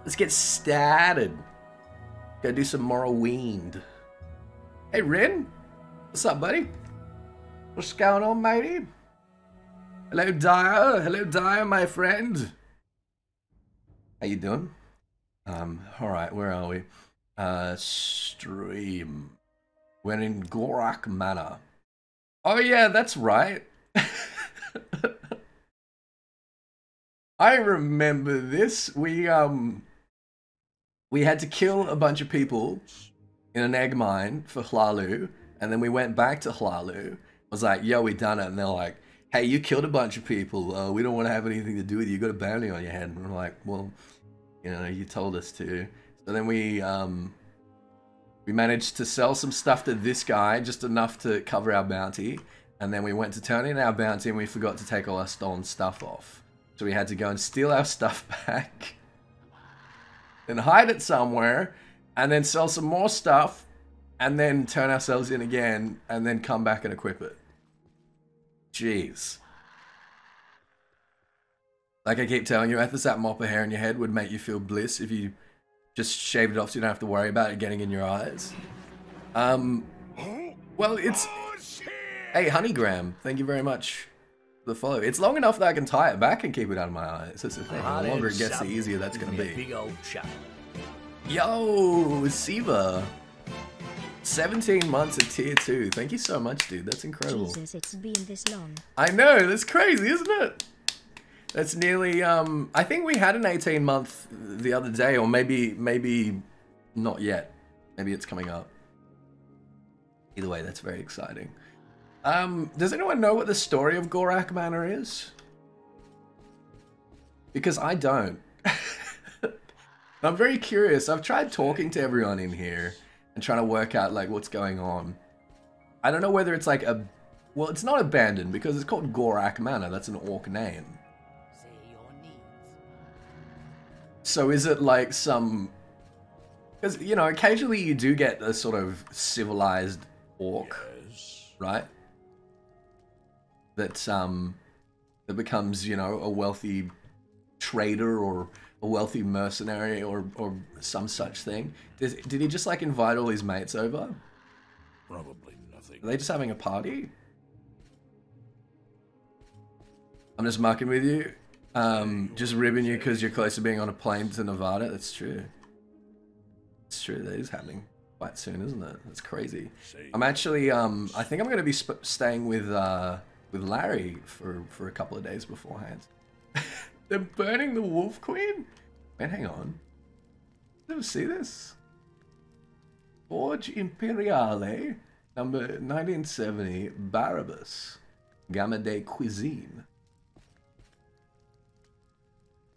Let's get started. Gotta do some Morrowind. Hey, Rin. What's up, buddy? What's going on, matey? Hello, Dyer. Hello, Dyer, my friend. How you doing? Alright, where are we? Stream. We're in Gorak Manor. Oh yeah, that's right. I remember this. We had to kill a bunch of people in an egg mine for Hlalu, and then we went back to Hlalu. I was like, yo, we done it, and they're like, hey, you killed a bunch of people. We don't want to have anything to do with you. You got a bounty on your head. And we're like, well, you know, you told us to. So then we managed to sell some stuff to this guy, just enough to cover our bounty. And then we went to turn in our bounty and we forgot to take all our stolen stuff off. So we had to go and steal our stuff back. And hide it somewhere. And then sell some more stuff. And then turn ourselves in again. And then come back and equip it. Jeez. Like I keep telling you, Ethys, that mop of hair in your head would make you feel bliss if you just shaved it off so you don't have to worry about it getting in your eyes. Well, it's... Hey, Honeygram, thank you very much for the follow. It's long enough that I can tie it back and keep it out of my eyes. That's the thing. The longer it gets, the easier that's going to be. Big old chap. Yo, Siva. 17 months at tier 2. Thank you so much, dude. That's incredible. Jesus, it's been this long. I know, that's crazy, isn't it? That's nearly, I think we had an 18-month the other day, or maybe not yet. Maybe it's coming up. Either way, that's very exciting. Does anyone know what the story of Gorak Manor is? Because I don't. I'm very curious. I've tried talking to everyone in here and trying to work out, like, what's going on. I don't know whether it's like a... Well, it's not abandoned because it's called Gorak Manor. That's an orc name. So is it like some... Because, you know, occasionally you do get a sort of civilized orc, right? That becomes, you know, a wealthy trader or a wealthy mercenary or some such thing. Did he just, like, invite all his mates over? Probably nothing. Are they just having a party? I'm just mucking with you. Just ribbing you because you're close to being on a plane to Nevada. That's true. It's true. That is happening quite soon, isn't it? That's crazy. I'm actually, I think I'm going to be staying with Larry for a couple of days beforehand. They're burning the Wolf Queen? Man, hang on. Never see this. Forge Imperiale, number 1970, Barabbas, Gamma de Cuisine.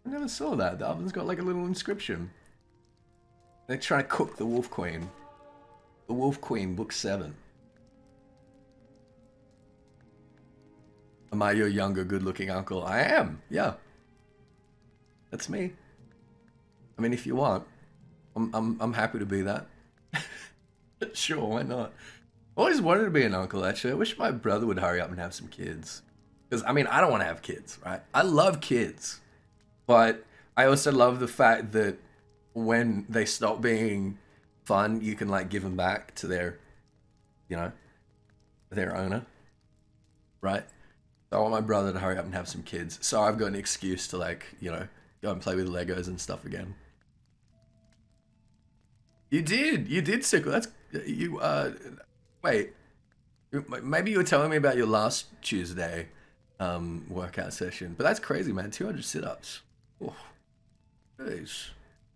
I never saw that. The oven's got like a little inscription. They're trying to cook the Wolf Queen. The Wolf Queen, book 7. Am I your younger, good-looking uncle? I am, yeah. That's me. I mean, if you want, I'm happy to be that. Sure, why not? I always wanted to be an uncle, actually. I wish my brother would hurry up and have some kids. Because, I mean, I don't want to have kids, right? I love kids. But I also love the fact that when they stop being fun, you can, like, give them back to their, you know, their owner, right? So I want my brother to hurry up and have some kids. So I've got an excuse to, like, you know, go and play with Legos and stuff again. You did, Sickle. That's, you, wait. Maybe you were telling me about your last Tuesday workout session. But that's crazy, man. 200 sit-ups. Oh, jeez.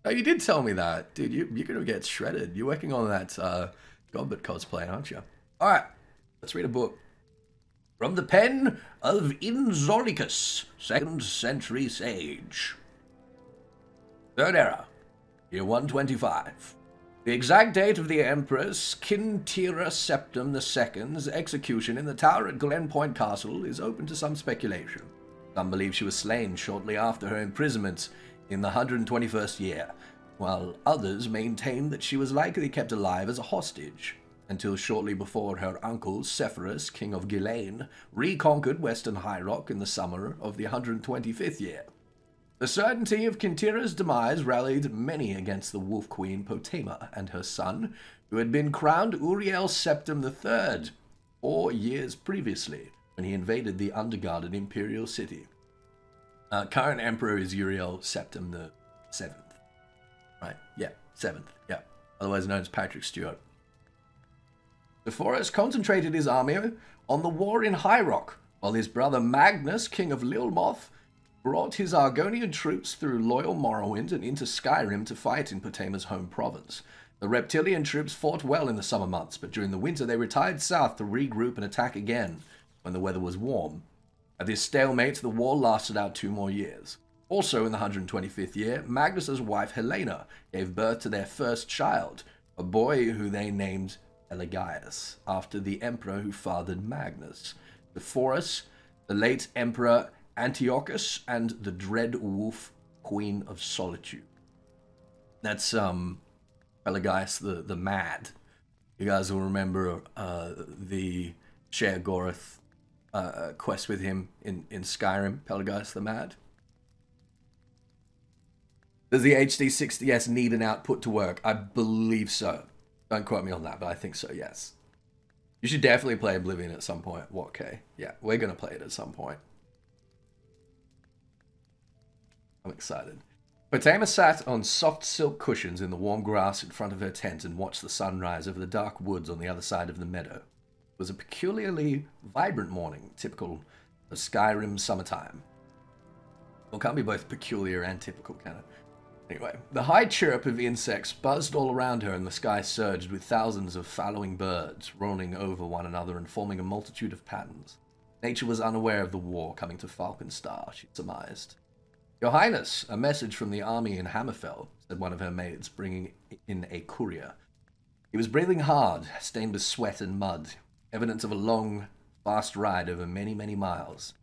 No, you did tell me that. Dude, you're going to get shredded. You're working on that Godbert cosplay, aren't you? Alright, let's read a book. From the pen of Inzoricus, 2nd century sage. Third era, year 125. The exact date of the Empress Kintira Septim II's execution in the tower at Glenpoint Castle is open to some speculation. Some believe she was slain shortly after her imprisonment in the 121st year, while others maintain that she was likely kept alive as a hostage, until shortly before her uncle Sepphoris, king of Ghislaine, reconquered Western High Rock in the summer of the 125th year. The certainty of Kintira's demise rallied many against the Wolf Queen Potema and her son, who had been crowned Uriel Septim III 4 years previously, when he invaded the underguarded imperial city. Current emperor is Uriel Septim the 7th. Right, yeah, 7th, yeah. Otherwise known as Patrick Stewart. Sepphoris concentrated his army on the war in High Rock, while his brother Magnus, king of Lilmoth, brought his Argonian troops through loyal Morrowind and into Skyrim to fight in Potema's home province. The Reptilian troops fought well in the summer months, but during the winter they retired south to regroup and attack again when the weather was warm. At this stalemate, the war lasted out 2 more years. Also in the 125th year, Magnus's wife Helena gave birth to their first child, a boy who they named Elegias, after the emperor who fathered Magnus. Sepphoris, the late emperor Antiochus, and the dread wolf Queen of Solitude. That's Elegias the Mad. You guys will remember the Sheogorath quest with him in Skyrim, Pelagius the Mad. Does the HD 60S need an output to work? I believe so. Don't quote me on that, but I think so, yes. You should definitely play Oblivion at some point. What, okay? Yeah, we're going to play it at some point. I'm excited. Potema sat on soft silk cushions in the warm grass in front of her tent and watched the sun rise over the dark woods on the other side of the meadow. It was a peculiarly vibrant morning, typical of Skyrim summertime. Well, it can't be both peculiar and typical, can it? Anyway, the high chirp of insects buzzed all around her and the sky surged with thousands of following birds rolling over one another and forming a multitude of patterns. Nature was unaware of the war coming to Falkenstar, she surmised. Your Highness, a message from the army in Hammerfell, said one of her maids, bringing in a courier. He was breathing hard, stained with sweat and mud, evidence of a long, fast ride over many, many miles.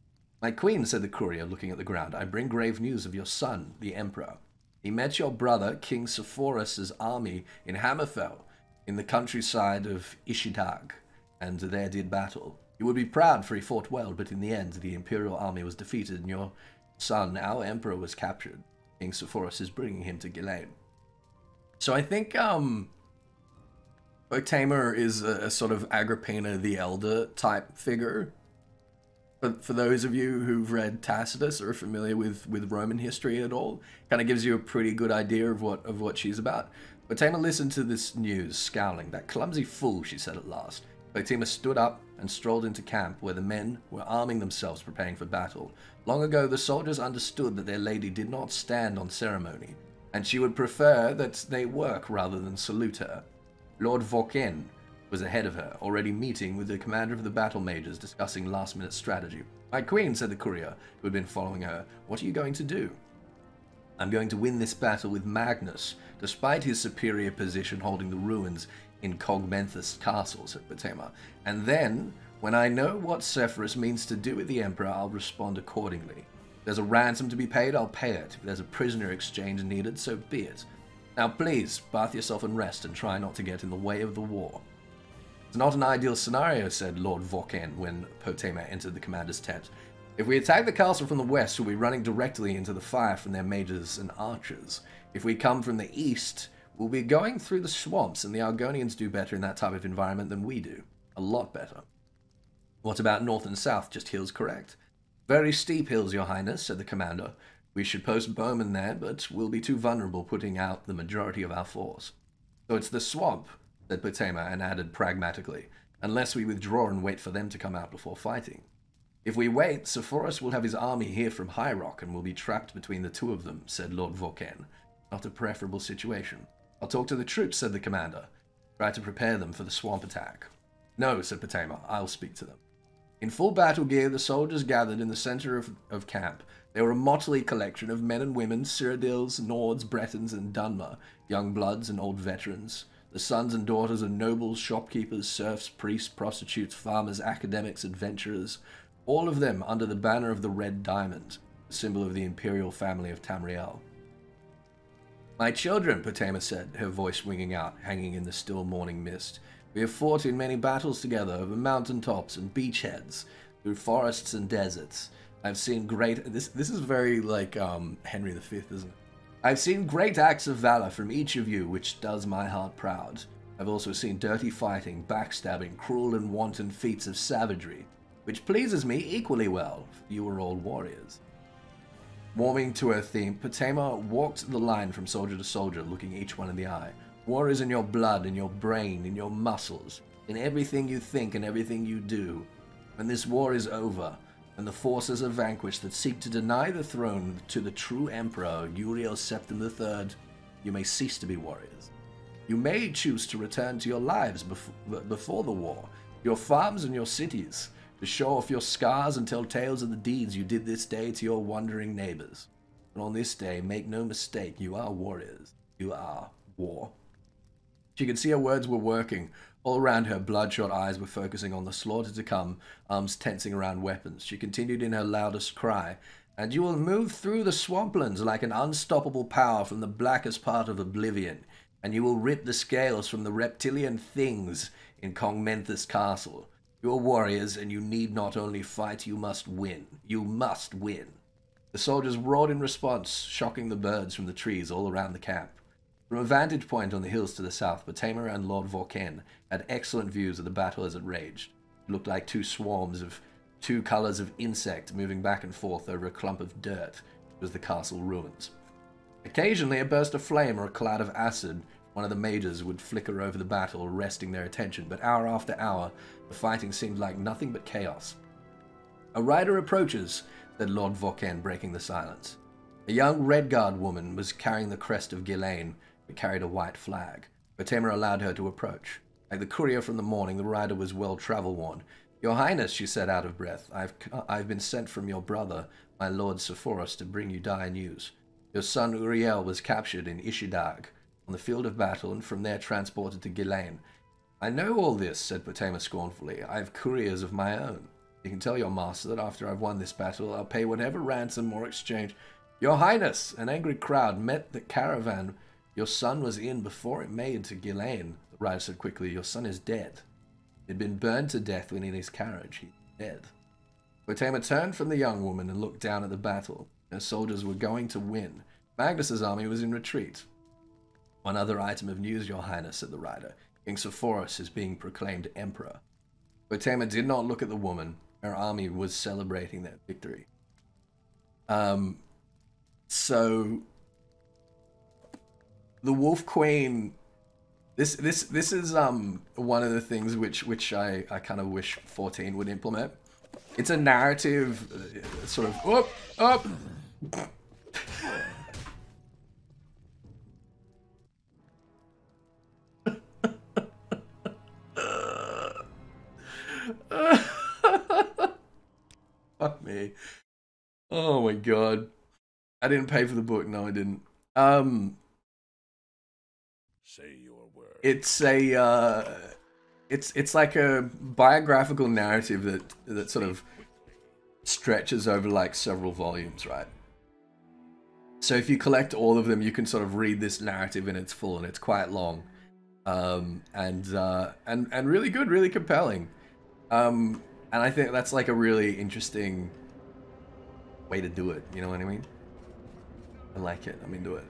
My queen, said the courier, looking at the ground, I bring grave news of your son, the emperor. He met your brother, King Sepphoris' army in Hammerfell, in the countryside of Ishidag, and there did battle. You would be proud, for he fought well, but in the end the imperial army was defeated, and your son, our emperor, was captured. King Sepphoris is bringing him to Ghislaine. So I think, Potema is a sort of Agrippina the Elder type figure. For those of you who've read Tacitus or are familiar with Roman history at all, kind of gives you a pretty good idea of what she's about. Potema listened to this news, scowling. That clumsy fool, she said at last. Potema stood up and strolled into camp, where the men were arming themselves, preparing for battle. Long ago, the soldiers understood that their lady did not stand on ceremony, and she would prefer that they work rather than salute her. Lord Vorken was ahead of her, already meeting with the commander of the battle mages, discussing last-minute strategy. My queen, said the courier, who had been following her, what are you going to do? I'm going to win this battle with Magnus, despite his superior position holding the ruins in Cogmenthus Castle, said Potema. And then, when I know what Sepphoris means to do with the Emperor, I'll respond accordingly. If there's a ransom to be paid, I'll pay it. If there's a prisoner exchange needed, so be it. Now please, bath yourself and rest, and try not to get in the way of the war. It's not an ideal scenario, said Lord Vorken when Potema entered the commander's tent. If we attack the castle from the west, we'll be running directly into the fire from their mages and archers. If we come from the east, we'll be going through the swamps, and the Argonians do better in that type of environment than we do. A lot better. What about north and south? Just hills, correct? Very steep hills, your highness, said the commander. We should post bowmen there, but we'll be too vulnerable putting out the majority of our force. So it's the swamp, said Potema, and added pragmatically, unless we withdraw and wait for them to come out before fighting. If we wait, Sepphoris will have his army here from High Rock, and we'll be trapped between the two of them, said Lord Vorken. Not a preferable situation. I'll talk to the troops, said the commander. Try to prepare them for the swamp attack. No, said Potema, I'll speak to them. In full battle gear, the soldiers gathered in the center of camp. They were a motley collection of men and women, Cyrodiils, Nords, Bretons, and Dunmer, young bloods and old veterans. The sons and daughters of nobles, shopkeepers, serfs, priests, prostitutes, farmers, academics, adventurers, all of them under the banner of the Red Diamond, the symbol of the imperial family of Tamriel. My children, Potema said, her voice ringing out, hanging in the still morning mist. We have fought in many battles together over mountain tops and beachheads, through forests and deserts. I've seen great... This is very like Henry V, isn't it? I've seen great acts of valor from each of you, which does my heart proud. I've also seen dirty fighting, backstabbing, cruel and wanton feats of savagery, which pleases me equally well, for you are all warriors. Warming to her theme, Potema walked the line from soldier to soldier, looking each one in the eye. War is in your blood, in your brain, in your muscles, in everything you think and everything you do. When this war is over, and the forces are vanquished that seek to deny the throne to the true Emperor, Uriel Septim III, you may cease to be warriors. You may choose to return to your lives before the war, your farms and your cities, to show off your scars and tell tales of the deeds you did this day to your wandering neighbors. And on this day, make no mistake, you are warriors. You are war. She could see her words were working. All around her, bloodshot eyes were focusing on the slaughter to come, arms tensing around weapons. She continued in her loudest cry, and you will move through the swamplands like an unstoppable power from the blackest part of oblivion, and you will rip the scales from the reptilian things in Kongmenthus Castle. You are warriors, and you need not only fight, you must win. You must win. The soldiers roared in response, shocking the birds from the trees all around the camp. From a vantage point on the hills to the south, Potema and Lord Vorken had excellent views of the battle as it raged. It looked like two swarms of two colors of insect moving back and forth over a clump of dirt. It was the castle ruins. Occasionally, a burst of flame or a cloud of acid, one of the mages, would flicker over the battle, arresting their attention, but hour after hour, the fighting seemed like nothing but chaos. A rider approaches, said Lord Vorken, breaking the silence. A young Redguard woman was carrying the crest of Ghislaine, but carried a white flag. Potema allowed her to approach. Like the courier from the morning, the rider was well travel-worn. Your Highness, she said out of breath, I've been sent from your brother, my Lord Sephoros, to bring you dire news. Your son Uriel was captured in Ishidag, on the field of battle, and from there transported to Ghislaine. I know all this, said Potema scornfully. I have couriers of my own. You can tell your master that after I've won this battle, I'll pay whatever ransom or exchange. Your Highness, an angry crowd met the caravan your son was in before it made to Ghislaine. The rider said quickly, your son is dead. He'd been burned to death when in his carriage. He's dead. Potema turned from the young woman and looked down at the battle. Her soldiers were going to win. Magnus's army was in retreat. One other item of news, your Highness, said the rider. King Sephoros is being proclaimed emperor. Potema did not look at the woman. Her army was celebrating their victory. So the Wolf Queen, this is one of the things which I kind of wish 14 would implement. It's a narrative sort of up. Fuck me. Oh my god. I didn't pay for the book. No, I didn't. Say your word. It's a it's like a biographical narrative that sort of stretches over like several volumes, right? So if you collect all of them, you can sort of read this narrative in its full, and it's quite long, and really good, really compelling. And I think that's like a really interesting way to do it. You know what I mean? I like it. I'm into it.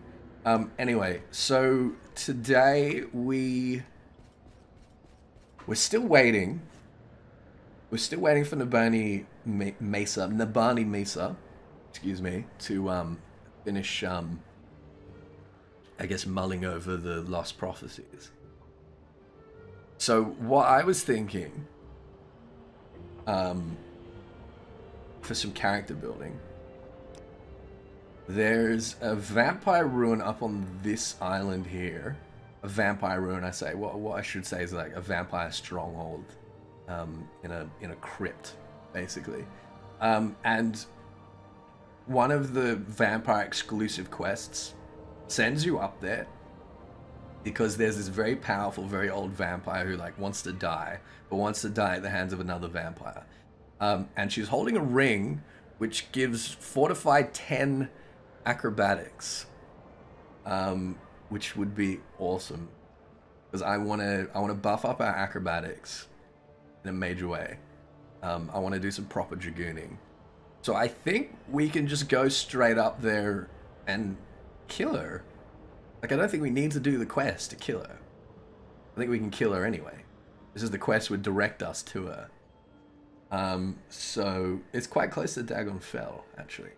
Anyway, so today we're still waiting. We're still waiting for Nabani Mesa, excuse me, to finish, I guess, mulling over the Lost Prophecies. So what I was thinking, for some character building, there's a vampire ruin up on this island here. A vampire ruin, I say. What I should say is like a vampire stronghold, in a crypt, basically. And one of the vampire exclusive quests sends you up there because there's this very powerful, very old vampire who like wants to die, but wants to die at the hands of another vampire. And she's holding a ring which gives fortified 10 acrobatics, which would be awesome because I want to buff up our acrobatics in a major way. I want to do some proper dragooning, So I think we can just go straight up there and kill her. Like, I don't think we need to do the quest to kill her. I think we can kill her anyway. This is the quest would direct us to her. So it's quite close to Dagon Fell, actually.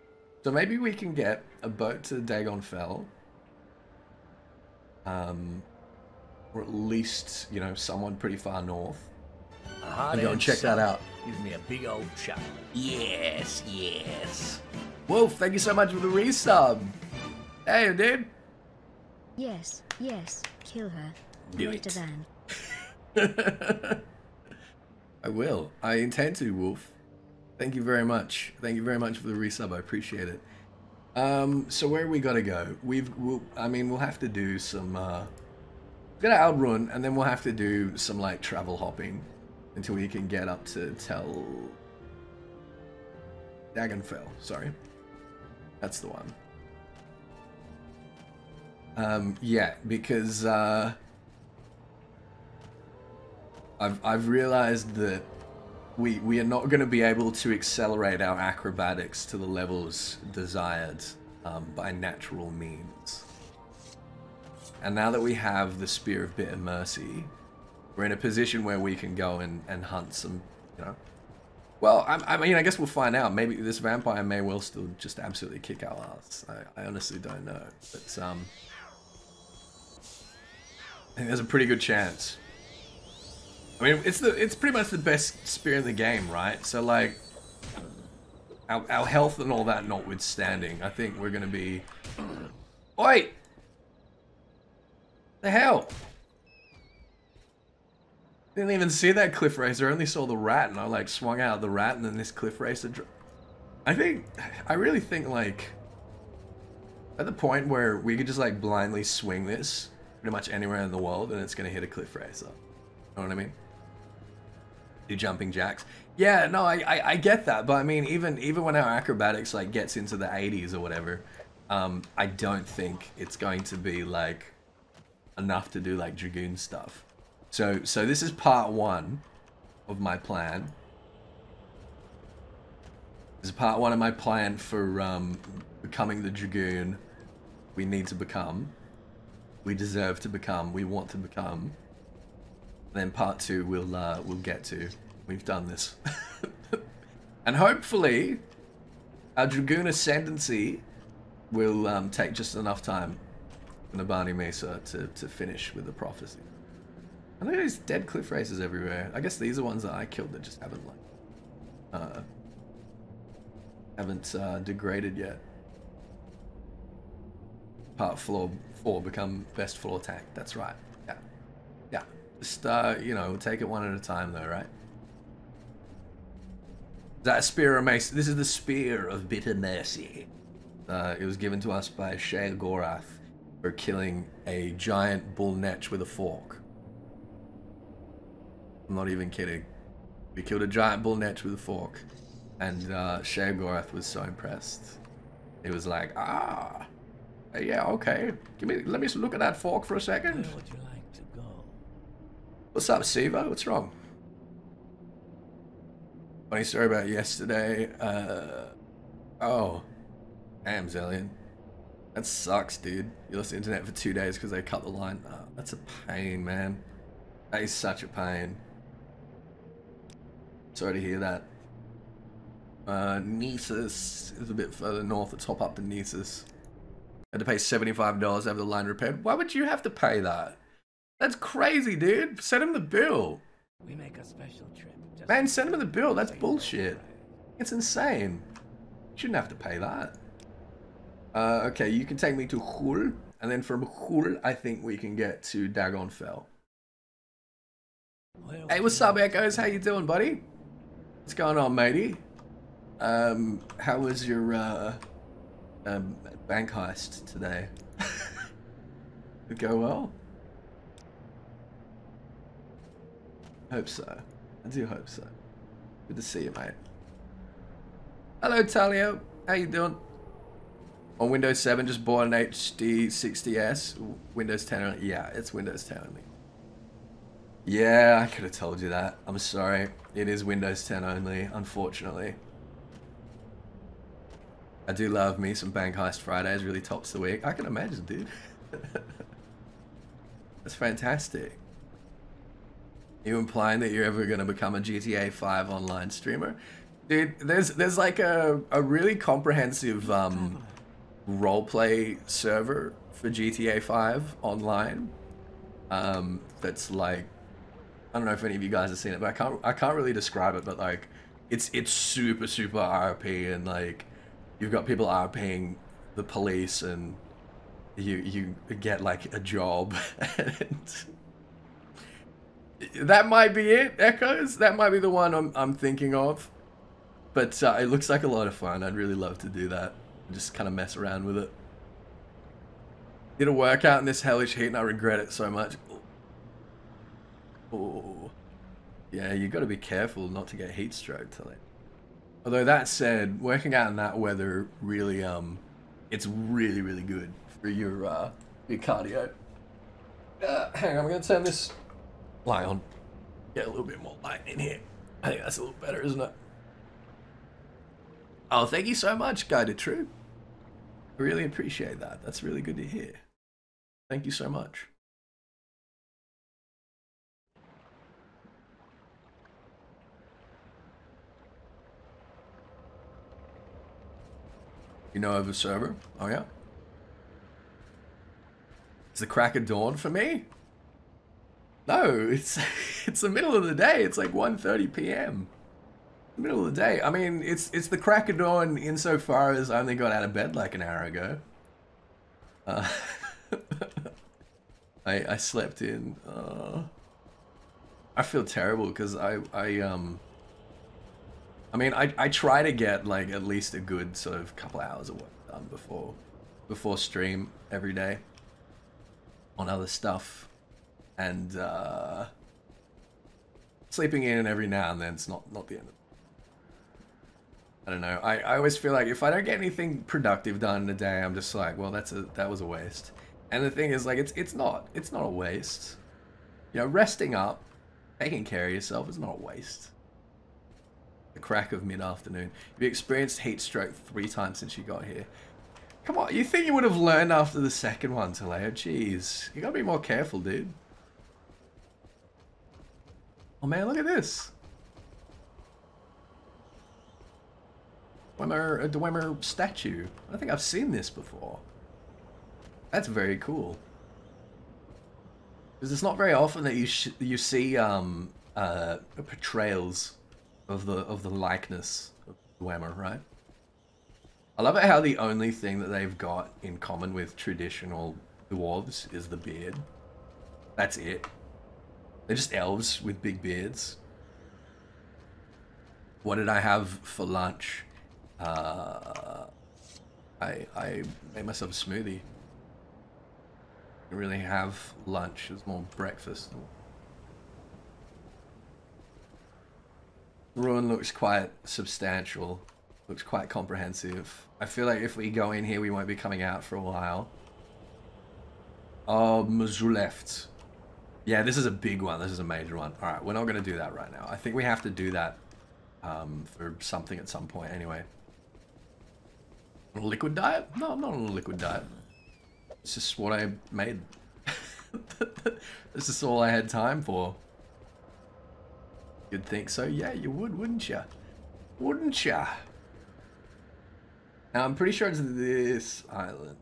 So maybe we can get a boat to Dagon Fell. Or at least, you know, someone pretty far north. And go and check that out. Gives me a big old chuckle. Yes, yes. Wolf, thank you so much for the resub. Hey, dude. Yes, yes, kill her. Do Greater it. than. I will. I intend to, Wolf. Thank you very much. Thank you very much for the resub. I appreciate it. So where we gotta go? We'll have to do some. We're gonna outrun, and then we'll have to do some like travel hopping until we can get up to Dagonfell. Sorry, that's the one. Yeah, because I've realized that we are not going to be able to accelerate our acrobatics to the levels desired by natural means. And now that we have the Spear of Bitter Mercy, we're in a position where we can go and hunt some, you know. Well, I mean, I guess we'll find out. Maybe this vampire may well still just absolutely kick our ass. I honestly don't know. But I think there's a pretty good chance. I mean, it's pretty much the best spear in the game, right? So like, our health and all that notwithstanding, I think we're gonna be. Oi! The hell! Didn't even see that cliff racer. I only saw the rat, and I like swung out the rat, and then this cliff racer. I really think like, at the point where we could just like blindly swing this pretty much anywhere in the world, and it's gonna hit a cliff racer. You know what I mean? Do jumping jacks. Yeah, no, I get that, but I mean, even when our acrobatics like gets into the 80s or whatever, I don't think it's going to be like enough to do like Dragoon stuff. So this is part one of my plan. This is part one of my plan for becoming the Dragoon we need to become. We deserve to become. We want to become. Then part two we'll get to. We've done this. And hopefully our Dragoon Ascendancy will take just enough time in the Barney Mesa to finish with the prophecy. And there's dead cliff racers everywhere. I guess these are ones that I killed that just haven't like degraded yet. Part floor 4 become best floor tank. That's right. Yeah. Yeah. Just you know, we'll take it one at a time though, right? That spear of mace. This is the Spear of Bitter Mercy. It was given to us by Shale Gorath for killing a giant bull netch with a fork. I'm not even kidding. We killed a giant bull netch with a fork, and Shale Gorath was so impressed. He was like, "Ah, yeah, okay. Let me look at that fork for a second." Where would you like to go? What's up, Sivo? What's wrong? Funny story about yesterday. Oh, damn, Zellion. That sucks, dude. You lost the internet for 2 days because they cut the line. Oh, that's a pain, man. That is such a pain. Sorry to hear that. Nisus is a bit further north. It's hop up to Nisus. Had to pay $75 to have the line repaired. Why would you have to pay that? That's crazy, dude. Send him the bill. We make a special trip. Man, send him the bill. That's bullshit. It's insane. You shouldn't have to pay that. Okay, you can take me to Hul, and then from Hul, I think we can get to Dagon Fell. Hey, what's up, Echoes? How you doing, buddy? What's going on, matey? How was your bank heist today? Did it go well? Hope so. I do hope so. Good to see you, mate. Hello, Talio. How you doing? On Windows 7, just bought an HD 60S. Windows 10 only. Yeah, it's Windows 10 only. Yeah, I could have told you that. I'm sorry. It is Windows 10 only, unfortunately. I do love me some Bank Heist Fridays, really tops the week. I can imagine, dude. That's fantastic. You implying that you're ever going to become a GTA 5 online streamer? Dude, there's like a really comprehensive roleplay server for GTA 5 online. That's like, I don't know if any of you guys have seen it, but I can't really describe it, but like it's super RP, and like you've got people RPing the police, and you get like a job and that might be it, Echoes. That might be the one I'm thinking of. But it looks like a lot of fun. I'd really love to do that. Just kind of mess around with it. Did a workout in this hellish heat and I regret it so much. Oh. Yeah, you got to be careful not to get heat stroke today. Although that said, working out in that weather really, it's really good for your cardio. Hang on, I'm going to turn this light on. Get a little bit more light in here. I think that's a little better, isn't it? Oh, thank you so much, Guided True. I really appreciate that. That's really good to hear. Thank you so much. You know of a server? Oh yeah? It's the crack of dawn for me? No, it's the middle of the day. It's like 1:30 p.m. Middle of the day. I mean, it's the crack of dawn insofar as I only got out of bed like an hour ago. I slept in. I feel terrible because I mean, I try to get like at least a good sort of couple hours of work done before stream every day on other stuff, and sleeping in every now and then it's not the end of it. I don't know. I always feel like if I don't get anything productive done in a day, I'm just like, well, that was a waste. And the thing is, like, it's not a waste. You know, resting up, taking care of yourself is not a waste. The crack of mid-afternoon. You experienced heat stroke 3 times since you got here. Come on, you think you would have learned after the second one, Taleo? Jeez, you gotta be more careful, dude. Oh man, look at this. A Dwemer statue. I think I've seen this before. That's very cool. Because it's not very often that you see portrayals of the likeness of Dwemer, right? I love it how the only thing that they've got in common with traditional dwarves is the beard. That's it. They're just elves with big beards. What did I have for lunch? I made myself a smoothie. Didn't really have lunch. It was more breakfast. The ruin looks quite substantial. Looks quite comprehensive. I feel like if we go in here, we won't be coming out for a while. Oh, Mazuleft. Yeah, this is a big one. This is a major one. All right, we're not going to do that right now. I think we have to do that for something at some point anyway. On a liquid diet? No, I'm not on a liquid diet. It's just what I made. This is all I had time for. You'd think so? Yeah, you would, wouldn't ya? Wouldn't ya? Now, I'm pretty sure it's this island.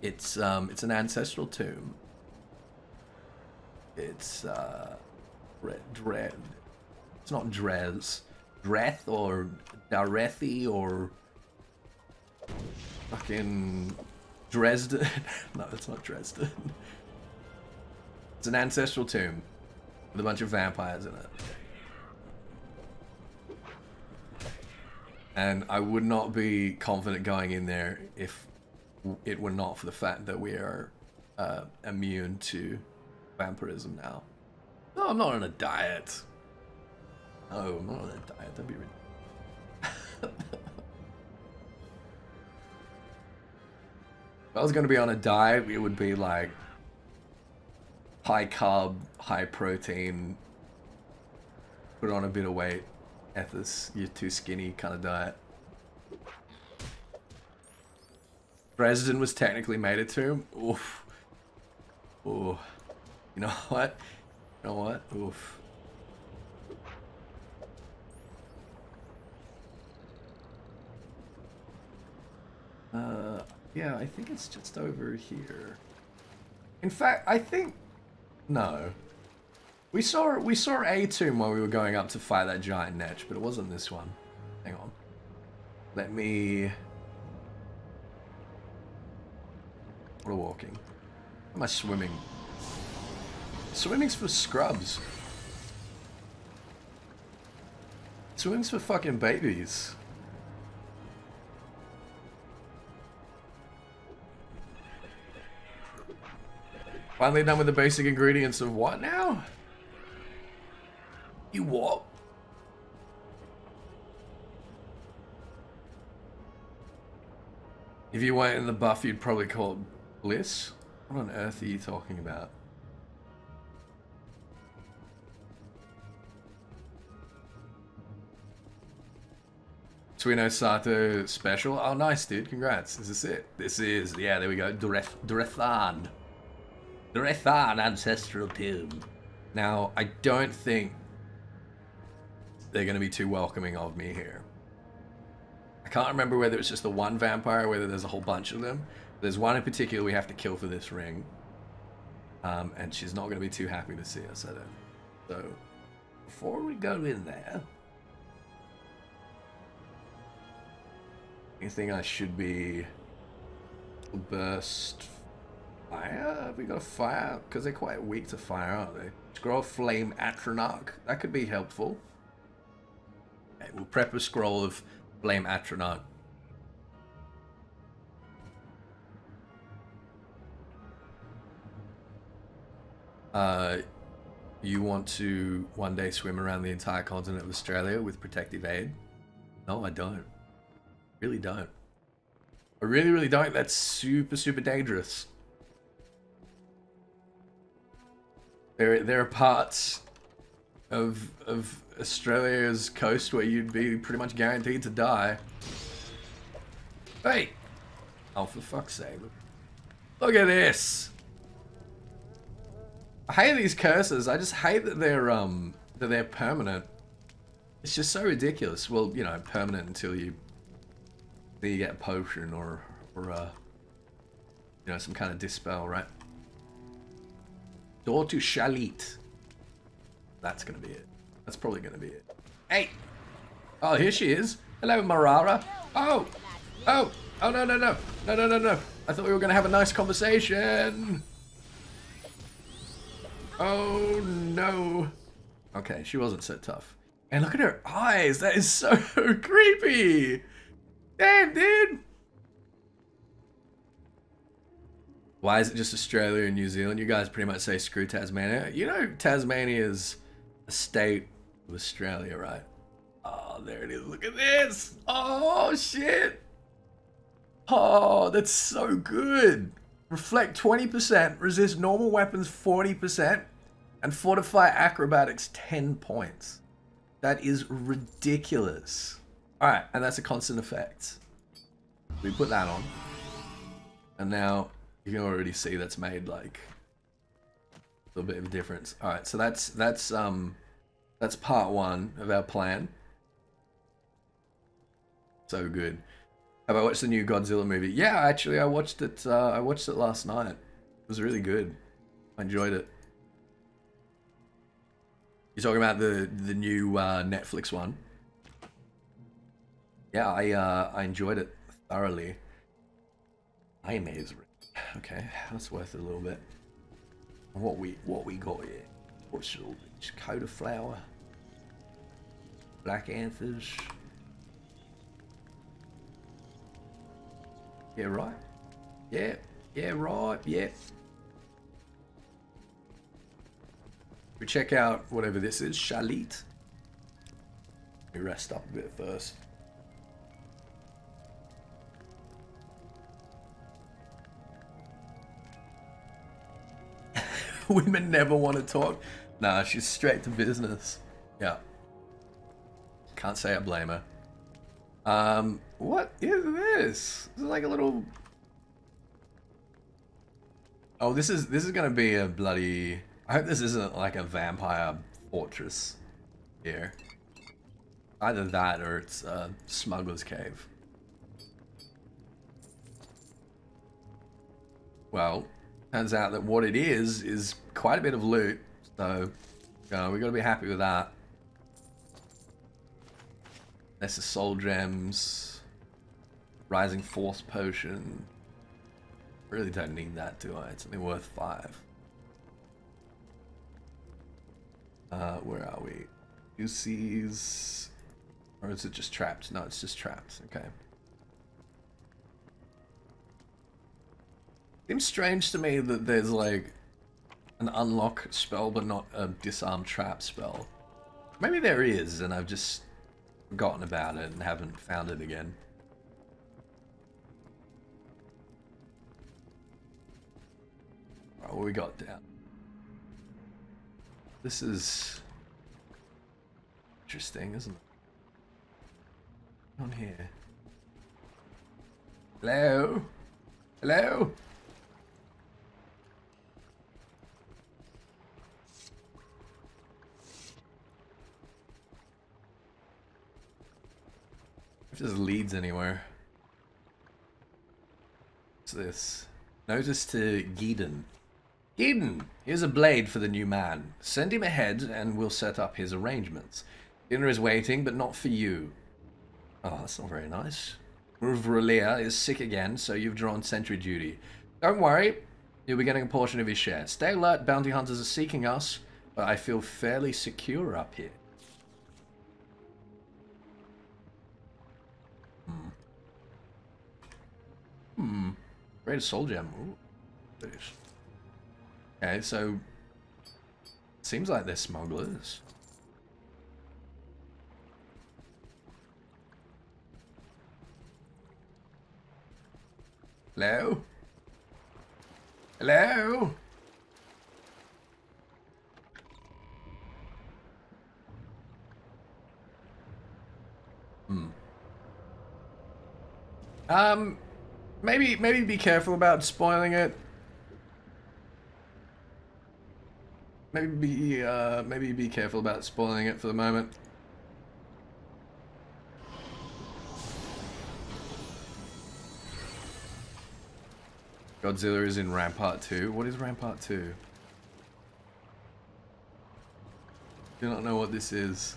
It's an ancestral tomb. It's Dread. It's not Drez. Dreth or Darethi or fucking Dresden. No, it's not Dresden. It's an ancestral tomb with a bunch of vampires in it. And I would not be confident going in there if it were not for the fact that we are immune to vampirism now. No, I'm not on a diet. No, I'm not on a diet. That'd be ridiculous. If I was going to be on a diet, it would be like high carb, high protein, put on a bit of weight, Ethys, you're too skinny kind of diet. Dresden was technically made a tomb. Oof. Ooh. You know what? You know what? Oof. Yeah, I think it's just over here. In fact, I think no. We saw a tomb while we were going up to fight that giant netch, but it wasn't this one. Hang on. Let me. What a walking. How am I swimming? Swimming's for scrubs. Swimming's for fucking babies. Finally done with the basic ingredients of what now? You what? If you weren't in the buff, you'd probably call it bliss? What on earth are you talking about? Suino Sato special? Oh, nice, dude. Congrats. Is this it? This is, yeah, there we go. Durethan. Durethan Ancestral Tomb. Now, I don't think they're going to be too welcoming of me here. I can't remember whether it's just the one vampire or whether there's a whole bunch of them. There's one in particular we have to kill for this ring. And she's not going to be too happy to see us, I don't. So, before we go in there, you think I should be burst fire? Have we got a fire? Because they're quite weak to fire, aren't they? Scroll Flame Atronach. That could be helpful. Okay, we'll prep a scroll of Flame Atronach. You want to one day swim around the entire continent of Australia with protective aid? No, I don't. Really don't. I really, really don't. That's super, super dangerous. There are parts of Australia's coast where you'd be pretty much guaranteed to die. Hey! Oh, for fuck's sake. Look at this! I hate these curses. I just hate that they're permanent. It's just so ridiculous. Well, you know, permanent until you get a potion or you know, some kind of dispel, right? Door to Shalit. That's gonna be it. That's probably gonna be it. Hey! Oh, here she is. Hello, Marara. Oh! Oh! Oh, no, no, no. No, no, no, no. I thought we were gonna have a nice conversation. Oh, no. Okay, she wasn't so tough. And look at her eyes. That is so creepy. Damn, dude. Why is it just Australia and New Zealand? You guys pretty much say screw Tasmania. You know Tasmania is a state of Australia, right? Oh, there it is. Look at this. Oh, shit. Oh, that's so good. Reflect 20%, resist normal weapons 40%, and fortify acrobatics 10 points. That is ridiculous. Alright, and that's a constant effect. We put that on. And now you can already see that's made like a little bit of a difference. Alright, so that's part one of our plan. So good. Have I watched the new Godzilla movie? Yeah, actually I watched it last night. It was really good. I enjoyed it. You're talking about the new Netflix one? Yeah, I enjoyed it thoroughly. I am Ezra. Okay, that's worth it a little bit. What we got here? What's all this? Coda flower, black anthers. Yeah, right. Yeah, yeah, right. Yeah. We check out whatever this is. Shalit. Let me rest up a bit first. Women never want to talk. Nah, she's straight to business. Yeah. Can't say I blame her. What is this? This is like a little... Oh, this is gonna be a bloody... I hope this isn't like a vampire fortress here. Either that or it's a smuggler's cave. Well, turns out that what it is quite a bit of loot. So, we gotta be happy with that. This is soul gems. Rising force potion. Really don't need that, do I? It's only worth 5. Where are we? UC's... Or is it just trapped? No, it's just trapped. Okay. Seems strange to me that there's like an unlock spell but not a disarm trap spell. Maybe there is and I've just forgotten about it and haven't found it again. Alright, what we got down? This is interesting, isn't it? On here. Hello? Hello? If this leads anywhere. What's this? Notice to Geedon. Geedon, here's a blade for the new man. Send him ahead and we'll set up his arrangements. Dinner is waiting, but not for you. Oh, that's not very nice. Muvralia is sick again, so you've drawn sentry duty. Don't worry, you'll be getting a portion of his share. Stay alert, bounty hunters are seeking us, but I feel fairly secure up here. Great soul gem. Ooh. Okay, so seems like they're smugglers. Hello? Hello? Maybe be careful about spoiling it. Maybe be careful about spoiling it for the moment. Godzilla is in Rampart 2. What is Rampart 2? Do not know what this is.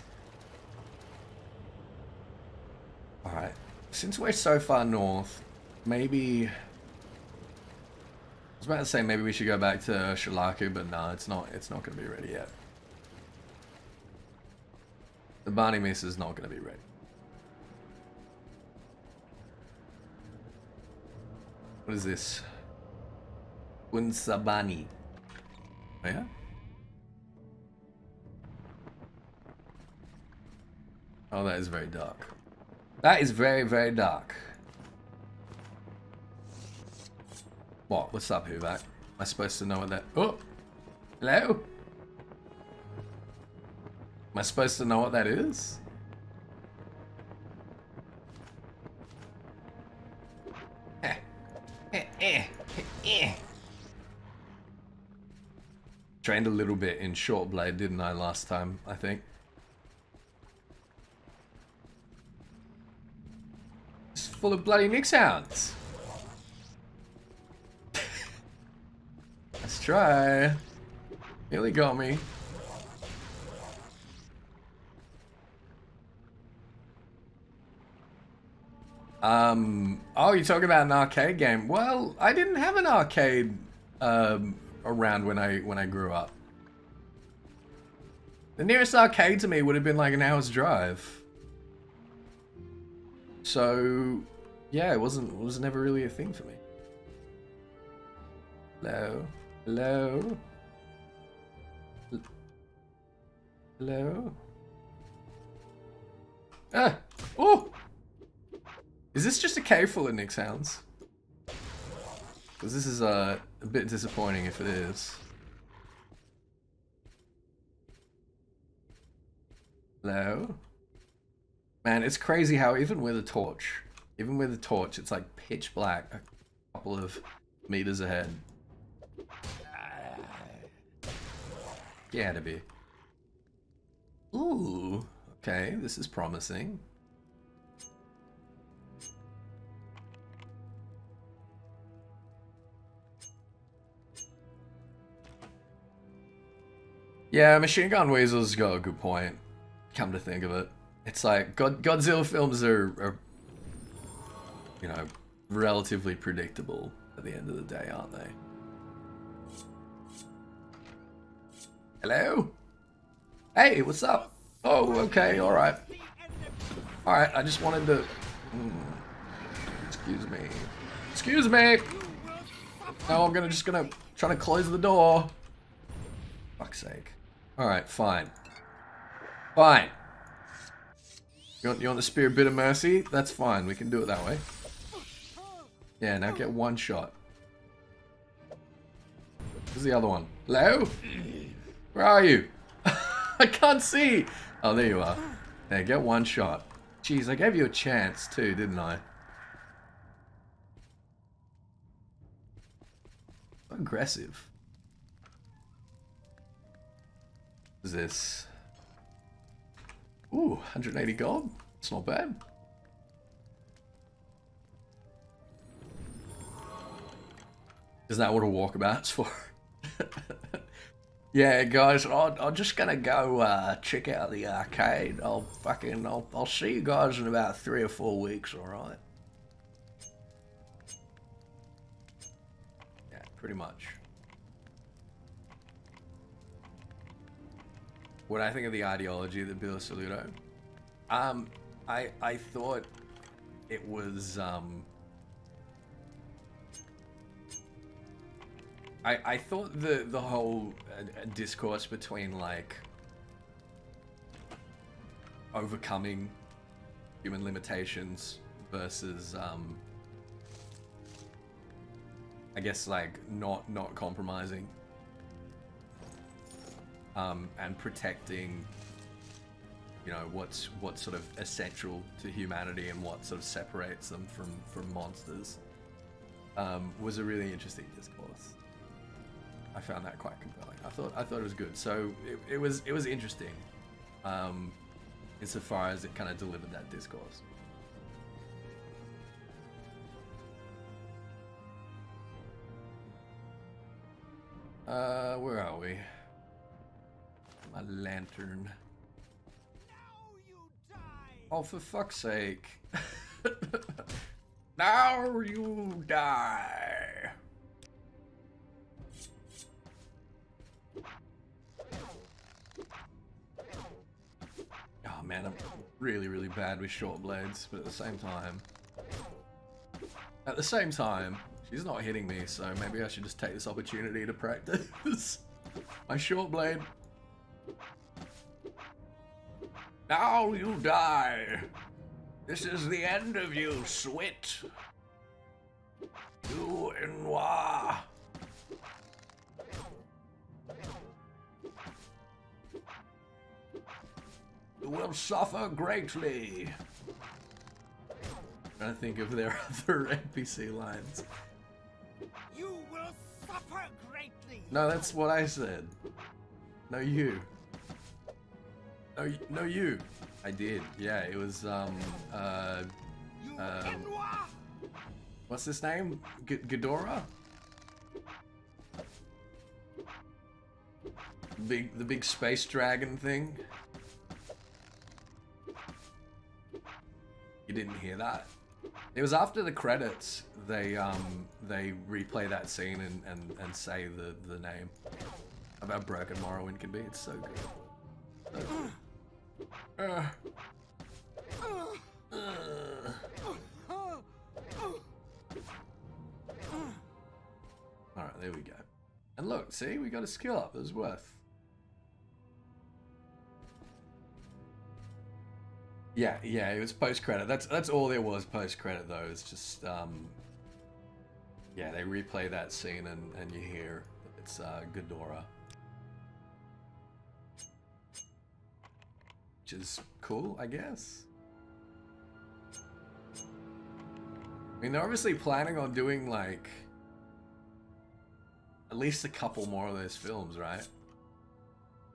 Alright. Since we're so far north, maybe... I was about to say maybe we should go back to Shalaku, but no, it's not going to be ready yet. The Barney Miss is not going to be ready. What is this? Unsabani. Oh yeah? Oh, that is very dark. That is very, very dark. What? What's up, Huvak? Am I supposed to know what that... Oh! Hello? Am I supposed to know what that is? Trained a little bit in short blade, didn't I, last time, I think. It's full of bloody Nix hounds. Let's try. Nearly got me. Oh, you're talking about an arcade game? Well, I didn't have an arcade around when I grew up. The nearest arcade to me would have been like an hour's drive. So, yeah, it was never really a thing for me. Hello? Hello? Hello? Ah! Oh! Is this just a cave full of Nix hounds? Because this is a bit disappointing if it is. Hello? Man, it's crazy how even with a torch, it's like pitch black a couple of meters ahead. Yeah, to be. Ooh, okay, this is promising. Yeah, Machine Gun Weasel's got a good point. Come to think of it, it's like Godzilla films are, you know, relatively predictable at the end of the day, aren't they? Hello? Hey, what's up? Oh, okay, alright. Alright, I just wanted to... Excuse me. Excuse me! No, I'm just gonna try to close the door. Fuck's sake. Alright, fine. Fine. You want the Spear Bit of Mercy? That's fine, we can do it that way. Yeah, now get one shot. Where's the other one? Hello? Where are you? I can't see! Oh, there you are. There, get one shot. Jeez, I gave you a chance too, didn't I? Aggressive. What is this? Ooh, 180 gold? It's not bad. Is that what a walkabout's for? Yeah, guys, I'm just gonna go check out the arcade. I'll see you guys in about 3 or 4 weeks, alright? Yeah, pretty much. What I think of the ideology of the Bill Saludo? I thought it was, I thought the whole discourse between, like, overcoming human limitations versus, I guess, like, not compromising, and protecting, you know, what's sort of essential to humanity and what sort of separates them from monsters, was a really interesting discourse. I found that quite compelling. I thought it was good. So it was interesting, insofar as it kind of delivered that discourse. Where are we? My lantern. Oh, for fuck's sake! Now you die. Oh man, I'm really bad with short blades, but at the same time, she's not hitting me, so maybe I should just take this opportunity to practice my short blade. Now you die. This is the end of you, Swit. You and moi. You will suffer greatly. I'm trying to think of their other NPC lines. You will suffer greatly. No, that's what I said. No, you. No, you. I did. Yeah, it was, what's his name? Ghidorah? The big space dragon thing. You didn't hear that? It was after the credits. They replay that scene and say the name of how broken Morrowind can be. It's so good. So good. Alright, there we go. And look, see, we got a skill up. It was worth. Yeah, it was post-credit. That's all there was post-credit, though. It's just, yeah, they replay that scene and you hear it's Ghidorah. Which is cool, I guess. mean, they're obviously planning on doing, like, at least a couple more of those films, right?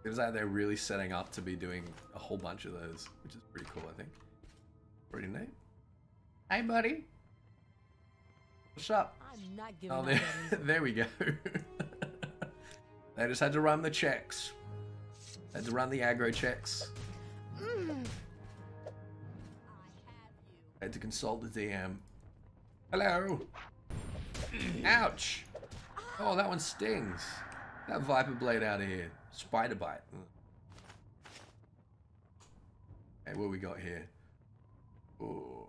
Seems like they're really setting up to be doing a whole bunch of those, which is pretty cool, I think. Pretty neat. Hey, buddy. What's up? I'm not giving Oh, up there, that easy. there we go. They just had to run the checks. Had to run the aggro checks. Had to consult the DM. Hello. Ouch. Oh, that one stings. That Viper Blade out of here. Spider Bite. Hey, what we got here? Oh,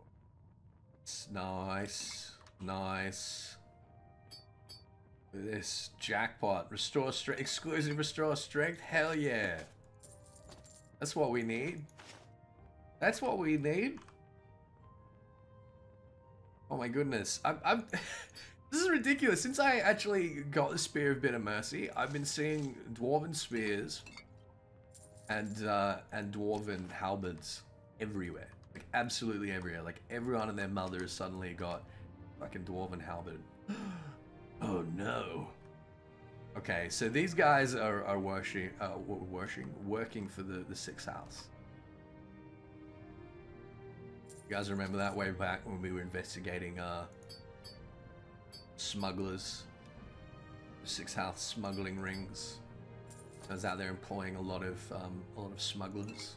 it's nice. Nice. Look at this. Jackpot. Restore strength. Exclusive restore strength. Hell yeah. That's what we need. That's what we need. Oh my goodness. I'm this is ridiculous. Since I actually got the Spear of Bitter Mercy, I've been seeing Dwarven Spears and Dwarven Halberds everywhere. Like, absolutely everywhere. Like, everyone and their mother has suddenly got fucking Dwarven Halberd. Oh no. Okay, so these guys are working for the Sixth House. You guys remember that way back when we were investigating smugglers, Sixth House smuggling rings? I was out there employing a lot of smugglers.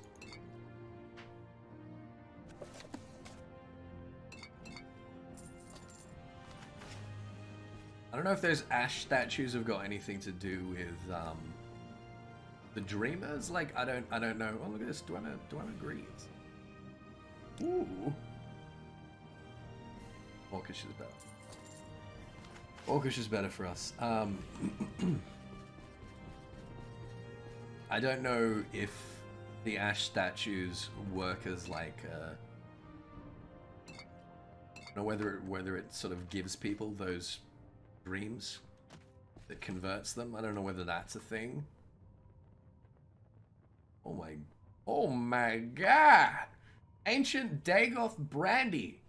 I don't know if those ash statues have got anything to do with the Dreamers. Like, I don't know. Oh, look at this. Do I agree? Ooh. Orcish is better. Orcish is better for us. I don't know if the ash statues work as like I don't know whether it sort of gives people those dreams that converts them. I don't know whether that's a thing. Oh my god! Ancient Dagoth brandy.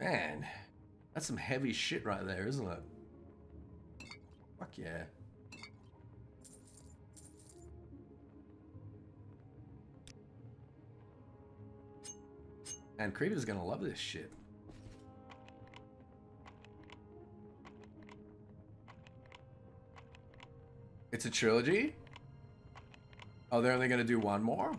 Man, that's some heavy shit right there, isn't it? Fuck yeah. And Creeper's gonna love this shit. It's a trilogy? Oh, they're only gonna do one more?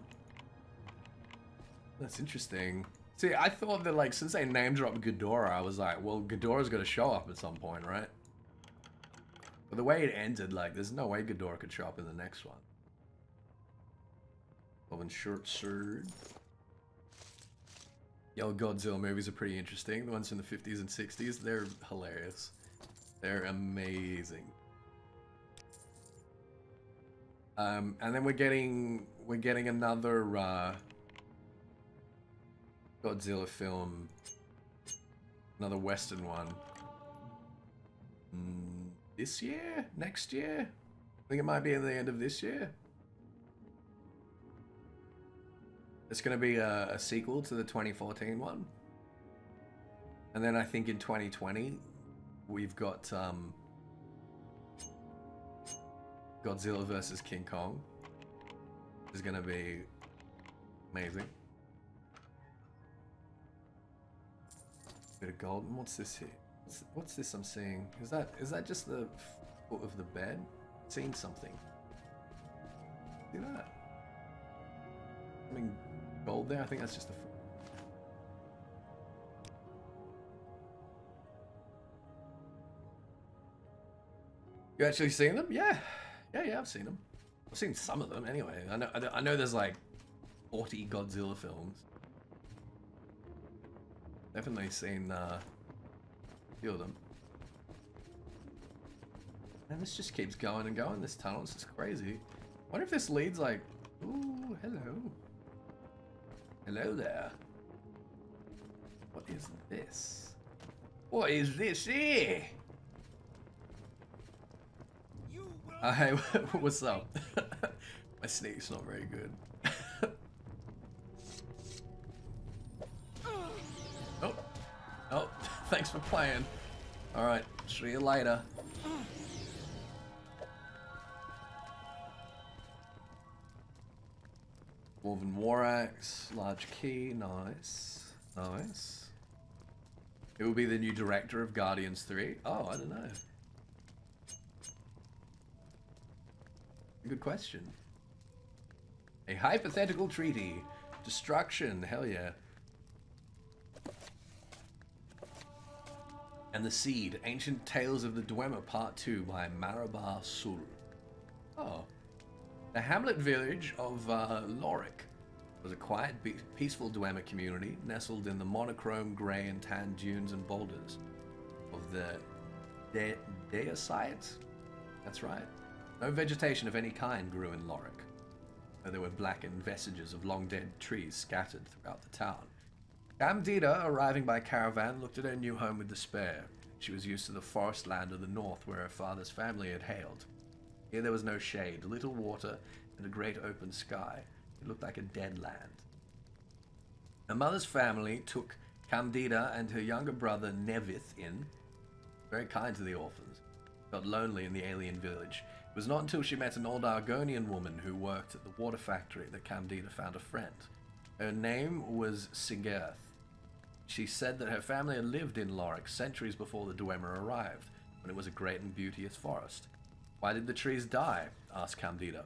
That's interesting. See, I thought that, like, since they name dropped Ghidorah, I was like, well, Ghidorah's gonna show up at some point, right? But the way it ended, like, there's no way Ghidorah could show up in the next one. Loving Short Sword. The old Godzilla movies are pretty interesting. The ones from the 50s and 60s, they're hilarious. They're amazing. And then we're getting another Godzilla film, another Western one. This year? Next year? I think it might be in the end of this year. It's going to be a sequel to the 2014 one. And then I think in 2020, we've got Godzilla versus King Kong. Is going to be amazing. Bit of golden. What's this here? What's this I'm seeing? Is that just the foot of the bed? Seeing something. See that? Something gold there? I think that's just the foot. You actually seen them? Yeah. Yeah, I've seen them. I've seen some of them anyway. I know there's like 40 Godzilla films. Definitely seen a few of them. And this just keeps going and going, this tunnel. This is crazy. I wonder if this leads like... Ooh, hello. Hello there. What is this? What is this here? Hey, what's up? My sneak's not very good. Thanks for playing. Alright, see you later. Dwarven War Axe, large key, nice. Nice. Who will be the new director of Guardians 3? Oh, I don't know. Good question. A hypothetical treaty. Destruction, hell yeah. And the Seed, Ancient Tales of the Dwemer Part 2 by Marara Sul. Oh. The hamlet village of Lorik was a quiet, peaceful Dwemer community nestled in the monochrome grey and tan dunes and boulders of the Deicide. That's right. No vegetation of any kind grew in Lorik, though there were blackened vestiges of long-dead trees scattered throughout the town. Camdita, arriving by caravan, looked at her new home with despair. She was used to the forest land of the north where her father's family had hailed. Here there was no shade, little water, and a great open sky. It looked like a dead land. Her mother's family took Camdita and her younger brother Nevith in, very kind to the orphans. Felt lonely in the alien village. It was not until she met an old Argonian woman who worked at the water factory that Camdita found a friend. Her name was Sigurth. She said that her family had lived in Lorik centuries before the Dwemer arrived, when it was a great and beauteous forest. Why did the trees die? Asked Camdita.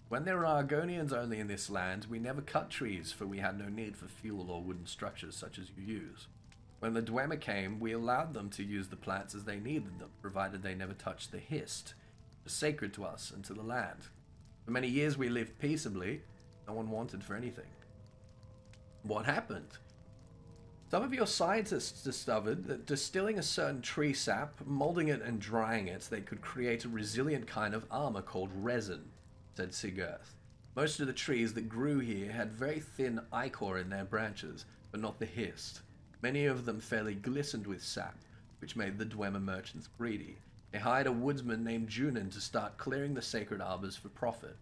When there were Argonians only in this land, we never cut trees, for we had no need for fuel or wooden structures such as you use. When the Dwemer came, we allowed them to use the plants as they needed them, provided they never touched the hist, which is sacred to us and to the land. For many years we lived peaceably. No one wanted for anything. What happened? Some of your scientists discovered that distilling a certain tree sap, molding it and drying it, they could create a resilient kind of armor called resin, said Sigurth. Most of the trees that grew here had very thin ichor in their branches, but not the hist. Many of them fairly glistened with sap, which made the Dwemer merchants greedy. They hired a woodsman named Junin to start clearing the sacred arbors for profit.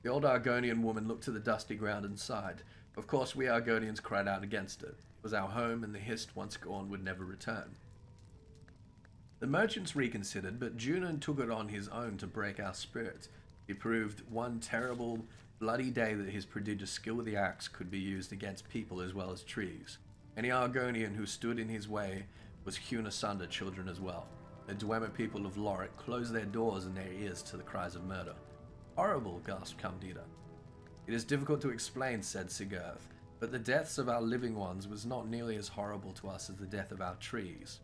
The old Argonian woman looked to the dusty ground and sighed. Of course, we Argonians cried out against it. It was our home, and the hist, once gone, would never return. The merchants reconsidered, but Junin took it on his own to break our spirit. He proved one terrible, bloody day that his prodigious skill with the axe could be used against people as well as trees. Any Argonian who stood in his way was hewn asunder, children as well. The Dwemer people of Lorik closed their doors and their ears to the cries of murder. Horrible, gasped Camdita. It is difficult to explain, said Sigurth, but the deaths of our living ones was not nearly as horrible to us as the death of our trees.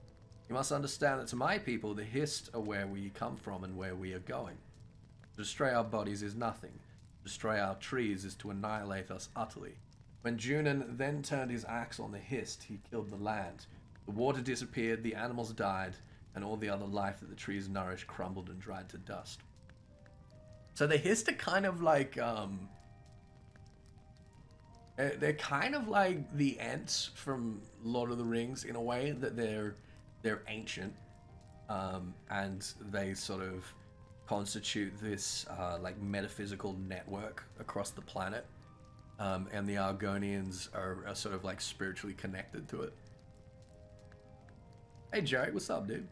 You must understand that to my people, the hist are where we come from and where we are going. To destroy our bodies is nothing. To destroy our trees is to annihilate us utterly. When Junin then turned his axe on the hist, he killed the land. The water disappeared, the animals died, and all the other life that the trees nourished crumbled and dried to dust. So the hist are kind of like, they're kind of like the Ents from Lord of the Rings in a way that they're ancient, and they sort of constitute this like metaphysical network across the planet. And the Argonians are sort of like spiritually connected to it. Hey Jerry, what's up, dude?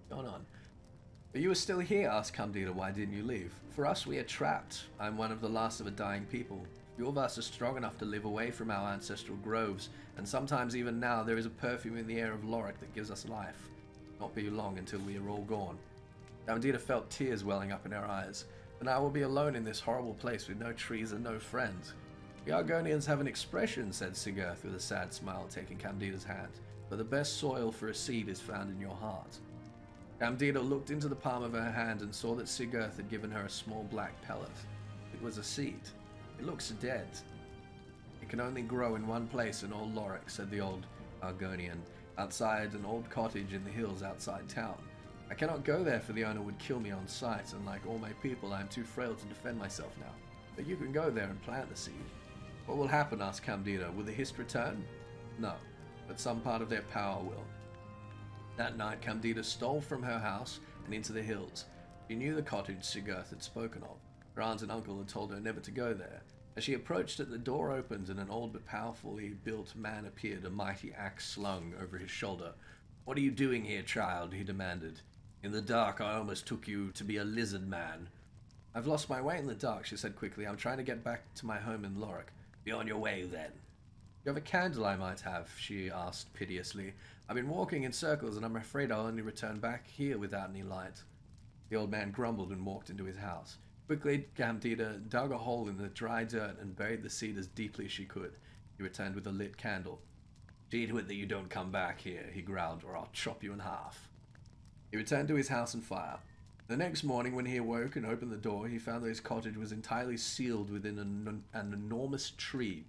What's going on? But you were still here, asked Camdita. Why didn't you leave? For us, we are trapped. I'm one of the last of a dying people. Few of us are strong enough to live away from our ancestral groves, and sometimes even now there is a perfume in the air of Lorik that gives us life. Not be long until we are all gone. Camdita felt tears welling up in her eyes. And I will be alone in this horrible place with no trees and no friends. The Argonians have an expression, said Sigurth with a sad smile, taking Camdita's hand. But the best soil for a seed is found in your heart. Camdita looked into the palm of her hand and saw that Sigurth had given her a small black pellet. It was a seed. It looks dead. It can only grow in one place in all Lorik, said the old Argonian, outside an old cottage in the hills outside town. I cannot go there, for the owner would kill me on sight, and like all my people, I am too frail to defend myself now. But you can go there and plant the seed. What will happen? Asked Camdita. Will the hist return? No, but some part of their power will. That night, Camdita stole from her house and into the hills. She knew the cottage Sigurth had spoken of. Her aunt and uncle had told her never to go there. As she approached it, the door opened and an old but powerfully built man appeared, a mighty axe slung over his shoulder. "What are you doing here, child?" he demanded. "In the dark, I almost took you to be a lizard man." "I've lost my way in the dark," she said quickly. "I'm trying to get back to my home in Lorik." "Be on your way, then." "You have a candle I might have?" she asked piteously. "I've been walking in circles, and I'm afraid I'll only return back here without any light." The old man grumbled and walked into his house. Quickly, Candida dug a hole in the dry dirt and buried the seed as deeply as she could. He returned with a lit candle. "See to it that you don't come back here," he growled, "or I'll chop you in half." He returned to his house and fire. The next morning, when he awoke and opened the door, he found that his cottage was entirely sealed within an enormous tree.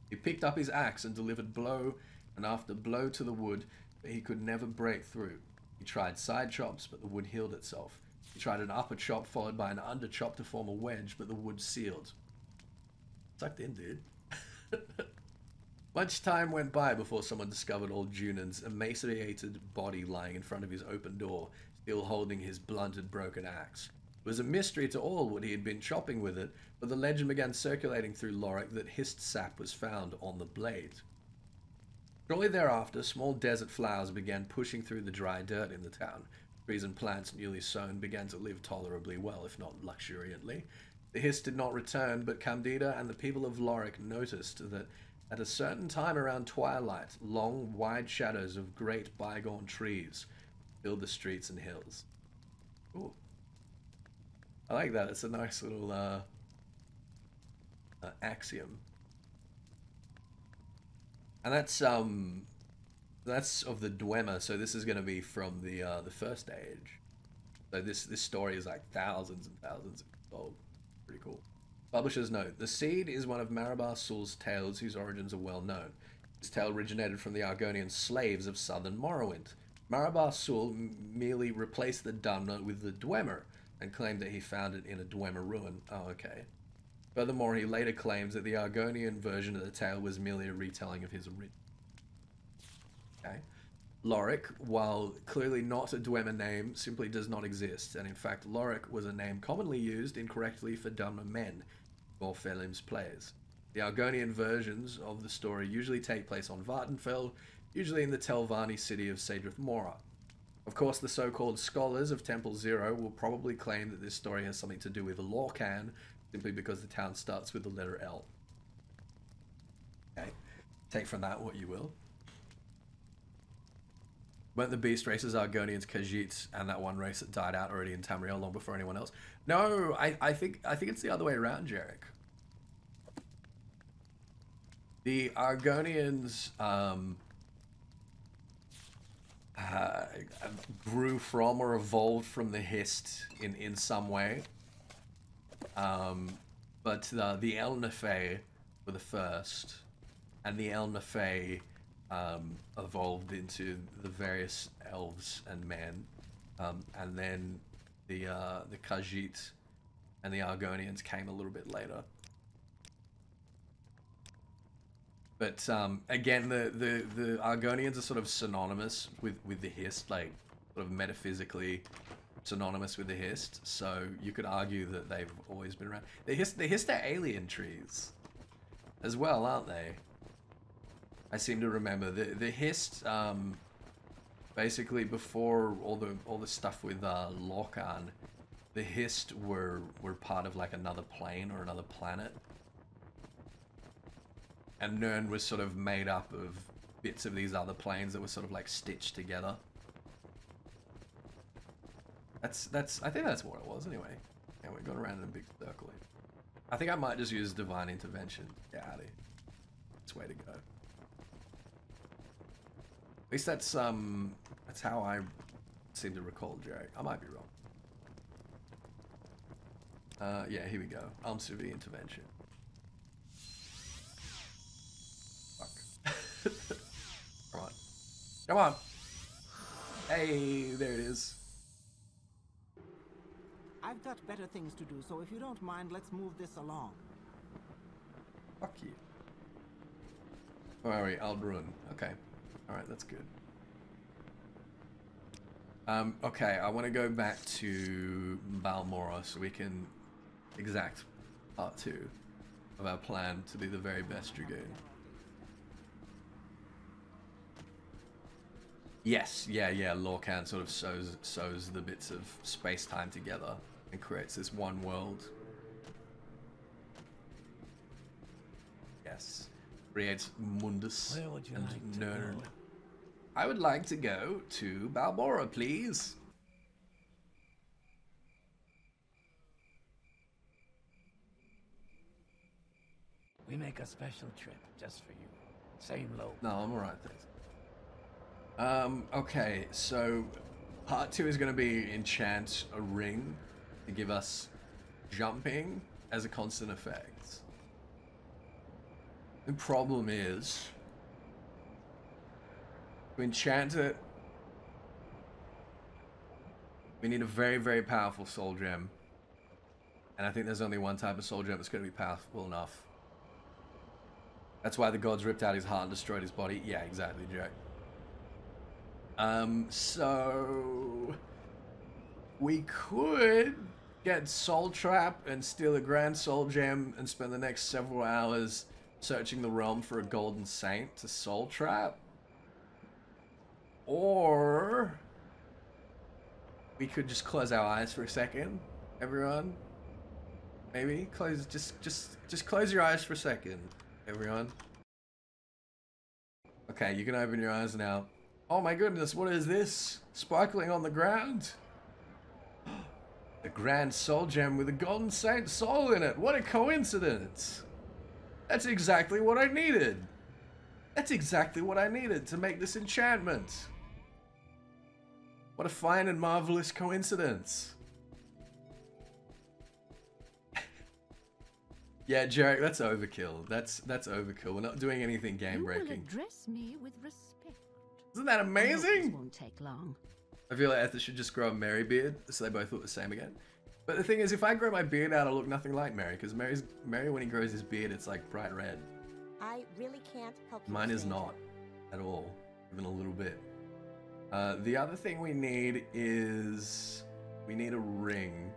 He picked up his axe and delivered blow and after blow to the wood, but he could never break through. He tried side chops, but the wood healed itself. He tried an upper chop followed by an under chop to form a wedge, but the wood sealed. Sucked in, dude. Much time went by before someone discovered old Junan's emaciated body lying in front of his open door, still holding his blunted, broken axe. It was a mystery to all what he had been chopping with it, but the legend began circulating through Lorik that hissed sap was found on the blade. Shortly thereafter, small desert flowers began pushing through the dry dirt in the town. Trees and plants newly sown began to live tolerably well, if not luxuriantly. The hiss did not return, but Candida and the people of Lorik noticed that at a certain time around twilight, long, wide shadows of great bygone trees filled the streets and hills. Ooh. I like that. It's a nice little axiom. And that's of the Dwemer, so this is going to be from the First Age. So this story is like thousands and thousands of years old. Pretty cool. Publisher's note: the seed is one of Marara Sul's tales whose origins are well known. This tale originated from the Argonian slaves of southern Morrowind. Marara Sul merely replaced the Dunmer with the Dwemer and claimed that he found it in a Dwemer ruin. Oh, okay. Furthermore, he later claims that the Argonian version of the tale was merely a retelling of his original. Okay. Lorik, while clearly not a Dwemer name, simply does not exist, and in fact Lorik was a name commonly used incorrectly for Dunmer men, or Felim's players. The Argonian versions of the story usually take place on Vardenfell, usually in the Telvanni city of Sadrith Mora. Of course, the so-called scholars of Temple Zero will probably claim that this story has something to do with Lorcan, simply because the town starts with the letter L. Okay, take from that what you will. Weren't the beast races Argonians, Khajiits, and that one race that died out already in Tamriel long before anyone else? No, I think it's the other way around, Jarek. The Argonians grew from or evolved from the Hist in some way. But the El Nefei were the first, and the El Nefei evolved into the various elves and men, and then the Khajiit and the Argonians came a little bit later. But again, the Argonians are sort of synonymous with the Hist, like sort of metaphysically synonymous with the Hist. So you could argue that they've always been around. The Hist are alien trees as well, aren't they? I seem to remember the Hist. Basically, before all the stuff with Lorcan, the Hist were part of like another plane or another planet. And Nirn was sort of made up of bits of these other planes that were sort of like stitched together. I think that's what it was anyway. Yeah, we're going around in a big circle here. I think I might just use Divine Intervention. Get out of here. It's the way to go. At least that's how I seem to recall, Jarek. I might be wrong. Yeah, here we go. Severe Intervention. Come on. Come on. Hey, there it is. I've got better things to do, so if you don't mind, let's move this along. Fuck you. Where are we? Aldrun. Okay. Alright, that's good. Okay, I want to go back to Balmora so we can exact part 2. of our plan to be the very best Dragoon. Yes, yeah, Lorcan sort of sews the bits of space-time together and creates this one world. Yes. Creates Mundus Where would you and like to Nern. go? I would like to go to Balmora, please. We make a special trip just for you. Same low. No, I'm alright, thanks. Okay, so part 2 is going to be enchant a ring to give us jumping as a constant effect. The problem is, to enchant it, we need a very, very powerful soul gem. And I think there's only one type of soul gem that's going to be powerful enough. That's why the gods ripped out his heart and destroyed his body. Yeah, exactly, Jack. So we could get Soul Trap and steal a Grand Soul Gem and spend the next several hours searching the realm for a Golden Saint to Soul Trap. Or we could just close our eyes for a second, everyone. Maybe close, just close your eyes for a second, everyone. Okay, you can open your eyes now. Oh my goodness, what is this? Sparkling on the ground? The Grand Soul Gem with a Golden Saint soul in it. What a coincidence. That's exactly what I needed. That's exactly what I needed to make this enchantment. What a fine and marvelous coincidence. Yeah, Jarek, that's overkill. That's overkill. We're not doing anything game breaking. You will address me with respect. Isn't that amazing? This won't take long. I feel like Ethys should just grow a Mary beard, so they both look the same again. But the thing is, if I grow my beard out, I'll look nothing like Mary, because Mary, when he grows his beard, it's like bright red. I really can't help you. Mine is not, at all, even a little bit. The other thing we need is, we need a ring.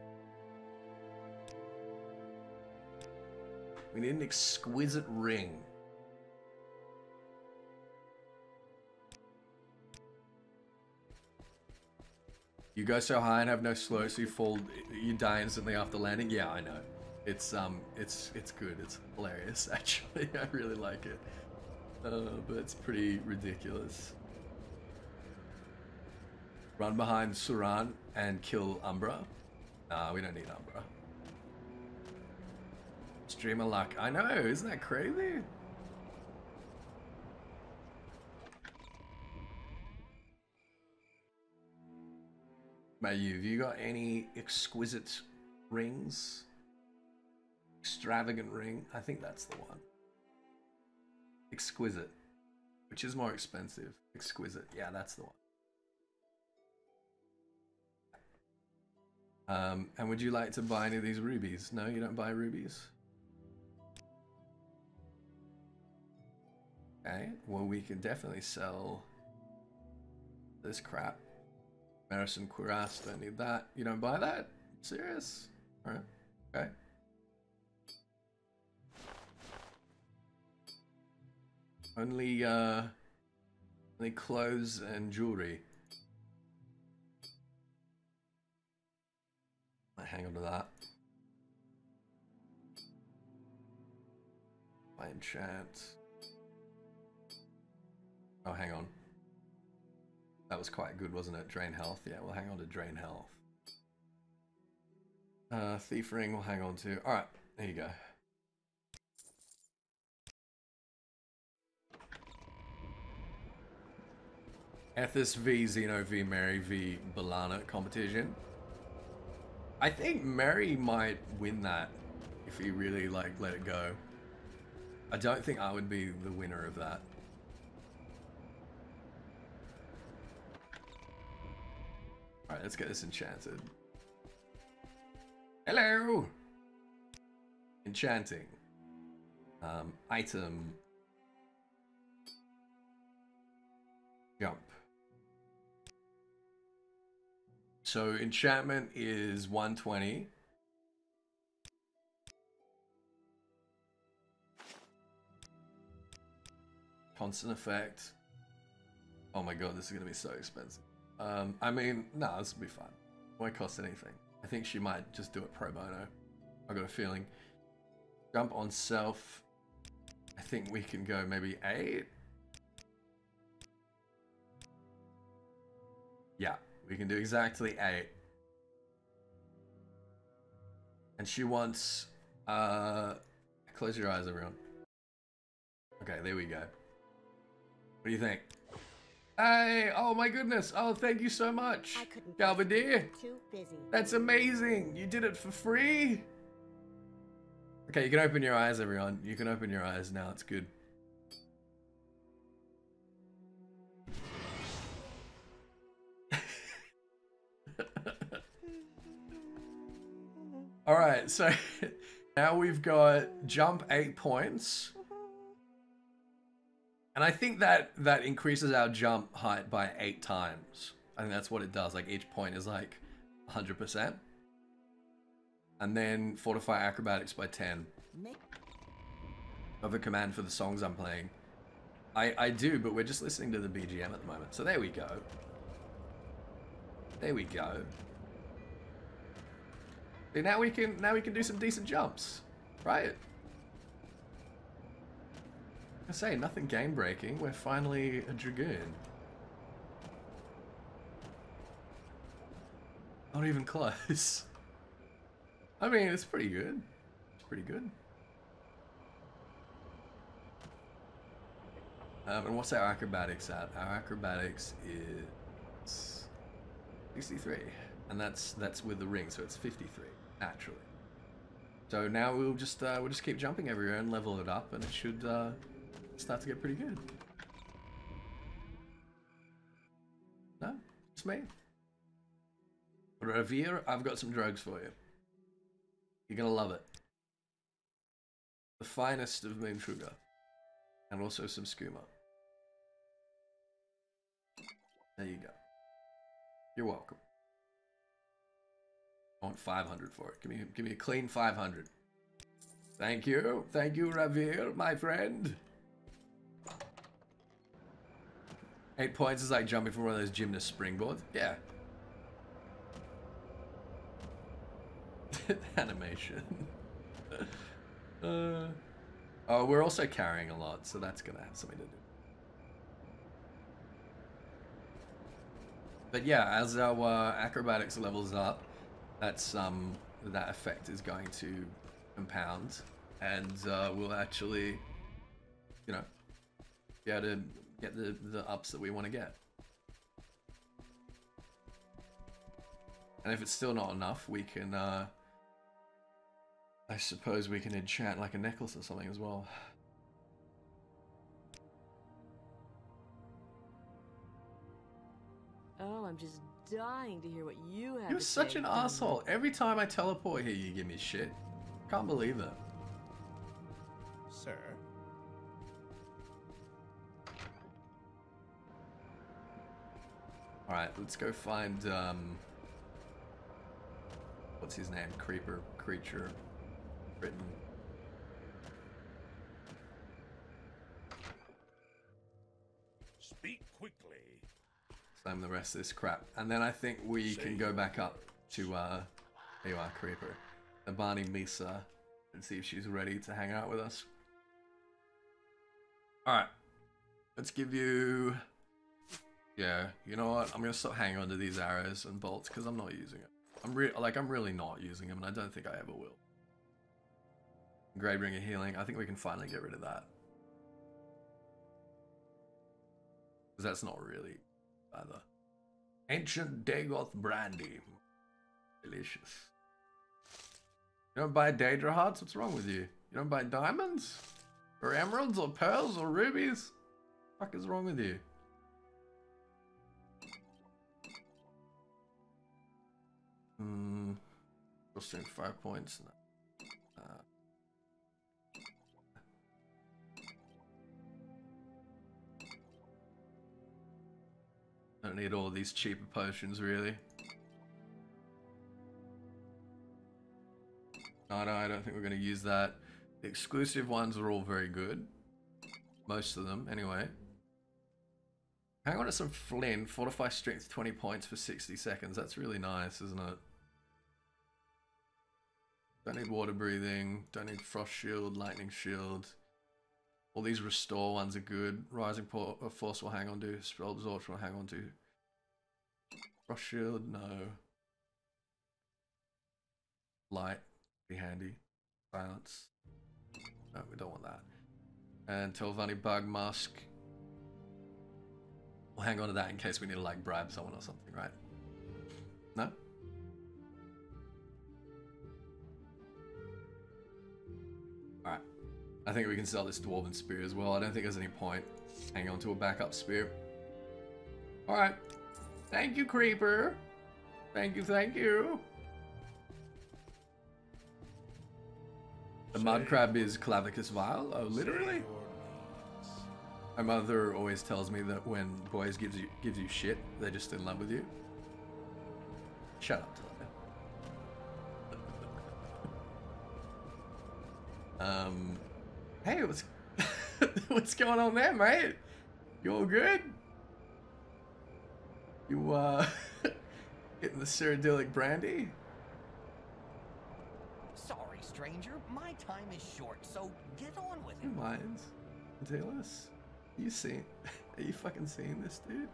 We need an exquisite ring. You go so high and have no slow, so you die instantly after landing. Yeah, I know. It's good. It's hilarious, actually. I really like it. But it's pretty ridiculous. Run behind Suran and kill Umbra. Nah, we don't need Umbra. Streamer luck. I know, isn't that crazy? Have you got any exquisite rings? Extravagant ring? I think that's the one. Exquisite. Which is more expensive? Exquisite. Yeah, that's the one. And would you like to buy any of these rubies? No, you don't buy rubies? Okay, well we can definitely sell this crap. Medicine Cuirass, don't need that. You don't buy that? Serious? Alright, okay. Only clothes and jewelry. I hang on to that. I enchant. Oh, hang on. That was quite good, wasn't it? Drain health. Yeah, we'll hang on to drain health. Thief ring we'll hang on to. Alright, there you go. Ethys v Xeno v Mary v Balana competition. I think Mary might win that if he really like let it go. I don't think I would be the winner of that. Alright, let's get this enchanted. Hello! Enchanting. Item. Jump. So enchantment is 120. Constant effect. Oh my god, this is gonna be so expensive. I mean, no, this will be fun. Won't cost anything. I think she might just do it pro bono. I got a feeling. Jump on self. I think we can go maybe 8. Yeah, we can do exactly 8. And she wants, close your eyes, everyone. Okay, there we go. What do you think? Hey, oh my goodness. Oh, thank you so much. I couldn't. Galvadir. Too busy. That's amazing. You did it for free. Okay, you can open your eyes, everyone. You can open your eyes now. It's good. All right, so now we've got jump 8 points. And I think that increases our jump height by 8 times. I think that's what it does. Like each point is like 100%. And then fortify acrobatics by 10. Of a command for the songs I'm playing. I do, but we're just listening to the BGM at the moment. So there we go. There we go. See, now we can do some decent jumps, right? I say nothing game breaking. We're finally a dragoon. Not even close. I mean, it's pretty good. It's pretty good. And what's our acrobatics at? Our acrobatics is 63, and that's with the ring, so it's 53 naturally. So now we'll just keep jumping everywhere and level it up, and it should start to get pretty good. No, it's me. Ravir, I've got some drugs for you. You're gonna love it. The finest of moon sugar, and also some skooma. There you go. You're welcome. I want 500 for it. Give me a clean 500. Thank you, Ravir, my friend. 8 points is like jumping from one of those gymnast springboards. Yeah. Animation. Oh, we're also carrying a lot, so that's gonna have something to do. But yeah, as our acrobatics levels up, that's that effect is going to compound, and we'll actually, you know, be able to get the ups that we want to get. And if it's still not enough, we can, I suppose we can enchant like a necklace or something as well. Oh, I'm just dying to hear what you have You're to such say, an Dunlop. asshole. Every time I teleport here, you give me shit. Can't believe it. Sir, Alright, let's go find, what's his name? Creeper, Creature, Britain. speak quickly. Slam the rest of this crap. And then I think we can go back up to, there you are, Creeper. The Barney Misa, and see if she's ready to hang out with us. Alright. Let's give you... Yeah, you know what? I'm gonna stop hanging on to these arrows and bolts because I'm not using it. I'm really not using them, and I don't think I ever will. Grade Ring of Healing. I think we can finally get rid of that. Because that's not really either. Ancient Dagoth Brandy. Delicious. You don't buy Daedra hearts? What's wrong with you? You don't buy diamonds? Or emeralds? Or pearls? Or rubies? What the fuck is wrong with you? Costing 5 points. Don't need all these cheaper potions, really. No, I don't think we're going to use that. The exclusive ones are all very good. Most of them, anyway. Hang on to some flint. Fortify strength 20 points for 60 seconds. That's really nice, isn't it? Don't need water breathing. Don't need frost shield, lightning shield. All these restore ones are good. Rising force will hang on to. Spell absorption will hang on to. Frost shield, no. Light, be handy. Silence. No, we don't want that. And Telvanni bug mask. We'll hang on to that in case we need to like bribe someone or something, right? No? Alright. I think we can sell this Dwarven Spear as well. I don't think there's any point hanging on to a backup spear. Alright. Thank you, Creeper. Thank you, thank you. The mud crab is Clavicus Vile? Oh, literally? My mother always tells me that when boys gives you shit, they're just in love with you. Shut up, Talia. Hey, what's going on there, mate? You all good? You getting the Cyrodiilic brandy? Sorry, stranger. My time is short, so get on with it. Who minds? Taylor, are you fucking seeing this, dude?